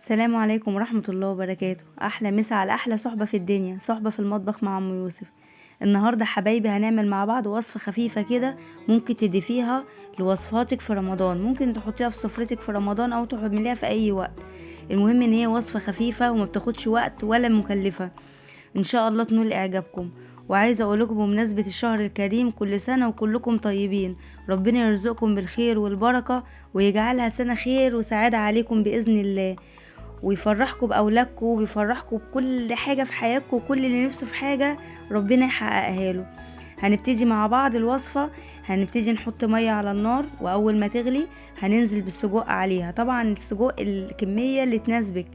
السلام عليكم ورحمة الله وبركاته. أحلى مسا على أحلى صحبة في الدنيا، صحبة في المطبخ مع أم يوسف. النهاردة حبايبي هنعمل مع بعض وصفة خفيفة كده، ممكن تضيفيها لوصفاتك في رمضان، ممكن تحطيها في سفرتك في رمضان أو تعمليها في أي وقت. المهم إن هي وصفة خفيفة وما بتاخدش وقت ولا مكلفة، إن شاء الله تنول إعجابكم. وعايزة أقولكم بمناسبة الشهر الكريم، كل سنة وكلكم طيبين، ربنا يرزقكم بالخير والبركة ويجعلها سنة خير وسعادة عليكم بإذن الله، ويفرحكم بأولادكم ويفرحكم بكل حاجة في حياتكم، وكل اللي نفسه في حاجة ربنا يحققها له. هنبتدي مع بعض الوصفة. هنبتدي نحط مية على النار، وأول ما تغلي هننزل بالسجق عليها. طبعا السجق الكمية اللي تناسبك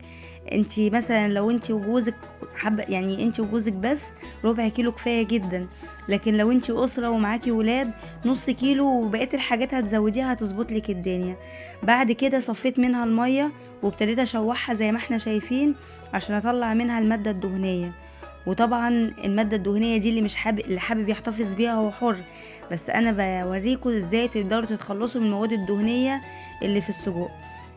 انتي، مثلا لو انتي وجوزك حابة، يعني انتي وجوزك بس ربع كيلو كفاية جدا، لكن لو انتي أسرة ومعاكي ولاد نص كيلو، وبقية الحاجات هتزوديها هتظبط لك الدنيا. بعد كده صفيت منها المية وابتديت اشوحها زي ما احنا شايفين عشان اطلع منها المادة الدهنية. وطبعا المادة الدهنية دي اللي حابب يحتفظ بيها هو حر، بس انا بوريكم ازاي تقدروا تتخلصوا من المواد الدهنية اللي في السجق.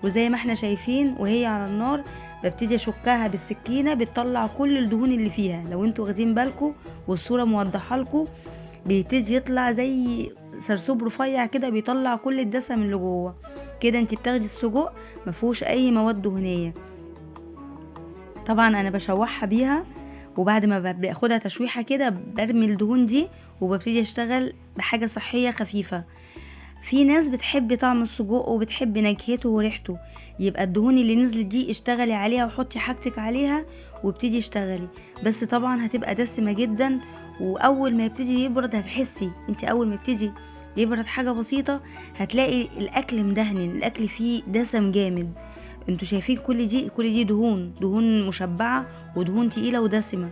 وزي ما احنا شايفين وهي على النار ببتدي اشكها بالسكينة، بتطلع كل الدهون اللي فيها. لو انتوا واخدين بالكم والصورة موضحة لكم، بيبتدي يطلع زي سرسوب رفيع كده، بيطلع كل الدسم اللي جوه. كده انت بتاخدي السجق مفيهوش اي مواد دهنيه. طبعا انا بشوحها بيها، وبعد ما باخدها تشويحه كده برمي الدهون دي وببتدي اشتغل بحاجه صحيه خفيفه. في ناس بتحب طعم السجق وبتحب نكهته وريحته، يبقى الدهون اللي نزلت دي اشتغلي عليها وحطي حاجتك عليها وابتدي اشتغلي، بس طبعا هتبقى دسمة جدا. واول ما يبتدي يبرد هتحسي انت، اول ما يبتدي يبرد حاجة بسيطة هتلاقي الاكل مدهن، الاكل فيه دسم جامد. انتوا شايفين كل دي دهون مشبعة ودهون تقيلة ودسمة.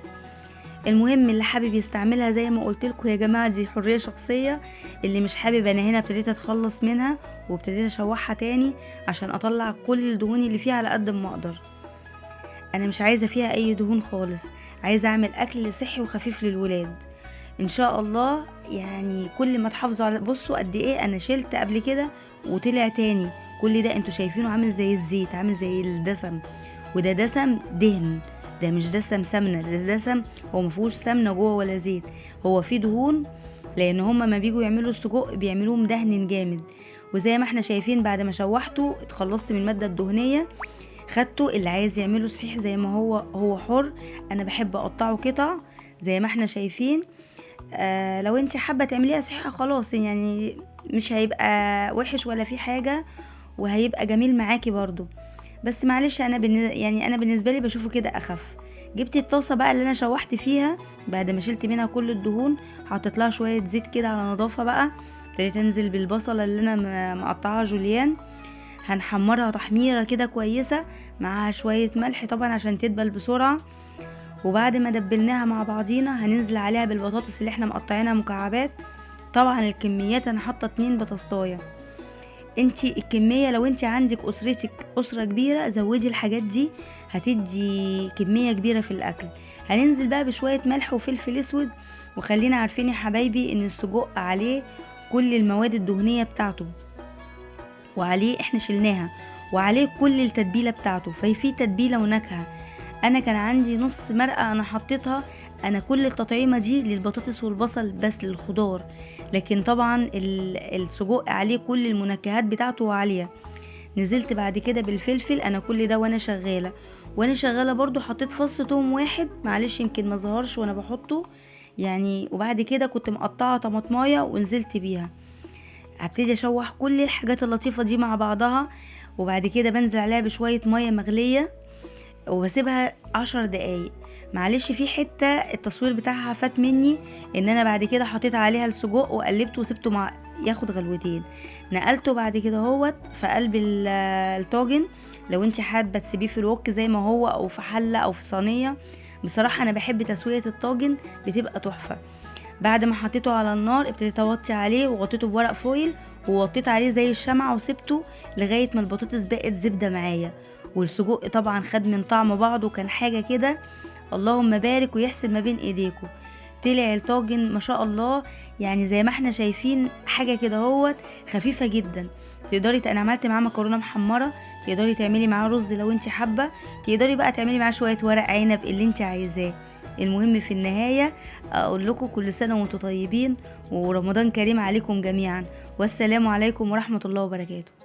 المهم اللي حابب يستعملها زي ما قلت لكم يا جماعه، دي حريه شخصيه. اللي مش حابب، انا هنا ابتديت اتخلص منها وابتديت اشوحها تاني عشان اطلع كل الدهون اللي فيها على قد ما اقدر. انا مش عايزه فيها اي دهون خالص، عايزه اعمل اكل صحي وخفيف للولاد ان شاء الله. يعني كل ما تحافظوا على، بصوا قد ايه انا شلت قبل كده وطلع تاني. كل ده انتوا شايفينه عامل زي الزيت، عامل زي الدسم، وده دسم دهن، ده مش دسم سمنه، ده دسم هو مفيهوش سمنه جوه ولا زيت، هو فيه دهون، لان هما ما بيجوا يعملوا السجق بيعملوه مدهن جامد. وزي ما احنا شايفين بعد ما شوحته اتخلصت من الماده الدهنيه، خدته. اللي عايز يعمله صحيح زي ما هو حر، انا بحب اقطعه قطع زي ما احنا شايفين. لو انت حابه تعمليها صحيحه خلاص، يعني مش هيبقى وحش ولا في حاجه، وهيبقى جميل معاكي برضو. بس معلش انا بالنسبه لي بشوفه كده اخف. جبت الطاسه بقى اللي انا شوحت فيها بعد ما شلت منها كل الدهون، حطيت لها شويه زيت كده على نظافه بقى. ابتديت انزل بالبصله اللي انا مقطعها جوليان، هنحمرها تحميره كده كويسه، معاها شويه ملح طبعا عشان تدبل بسرعه. وبعد ما دبلناها مع بعضينا هننزل عليها بالبطاطس اللي احنا مقطعينها مكعبات. طبعا الكميات انا حاطه 2 بطاطايه. انتي الكمية لو انتي عندك اسرتك اسرة كبيرة زودي الحاجات دي، هتدي كمية كبيرة في الاكل. هننزل بقى بشوية ملح وفلفل اسود. وخلينا عارفين يا حبايبي ان السجق عليه كل المواد الدهنية بتاعته، وعليه احنا شلناها، وعليه كل التتبيلة بتاعته، ففي تتبيلة ونكهة. انا كان عندي نص مرقة انا حطيتها. انا كل التطعيمة دي للبطاطس والبصل بس للخضار، لكن طبعا السجق عليه كل المنكهات بتاعته عالية. نزلت بعد كده بالفلفل، انا كل ده وانا شغالة برضو حطيت فص توم واحد، معلش يمكن ما ظهرش وانا بحطه يعني. وبعد كده كنت مقطعة طماطمايه ونزلت بيها. هبتدي اشوح كل الحاجات اللطيفة دي مع بعضها، وبعد كده بنزل عليها بشوية مية مغلية وبسيبها 10 دقايق. معلش في حتة التصوير بتاعها فات مني، ان انا بعد كده حطيت عليها السجق وقلبته وسبته ياخد غلوتين. نقلته بعد كده هوت في قلب الطاجن. لو انت حابة تسيبيه في الوك زي ما هو او في حلة او في صينية، بصراحة انا بحب تسوية الطاجن بتبقى تحفة. بعد ما حطيته على النار ابتديت اوطي عليه وغطيته بورق فويل، ووطيت عليه زي الشمعة وسبته لغاية ما البطاطس بقت زبدة معايا. والسجق طبعا خد من طعم بعضه، كان حاجة كده اللهم بارك ويحسن ما بين ايديكم. طلع الطاجن ما شاء الله، يعني زي ما احنا شايفين حاجة كده هوت خفيفة جدا. انا عملت معاه مكرونة محمرة، تقدري تعملي معاه رز لو انت حابة، تقدري بقى تعملي معاه شوية ورق عنب اللي انت عايزاه. المهم في النهاية اقول لكم كل سنة وانتم طيبين، ورمضان كريم عليكم جميعا، والسلام عليكم ورحمة الله وبركاته.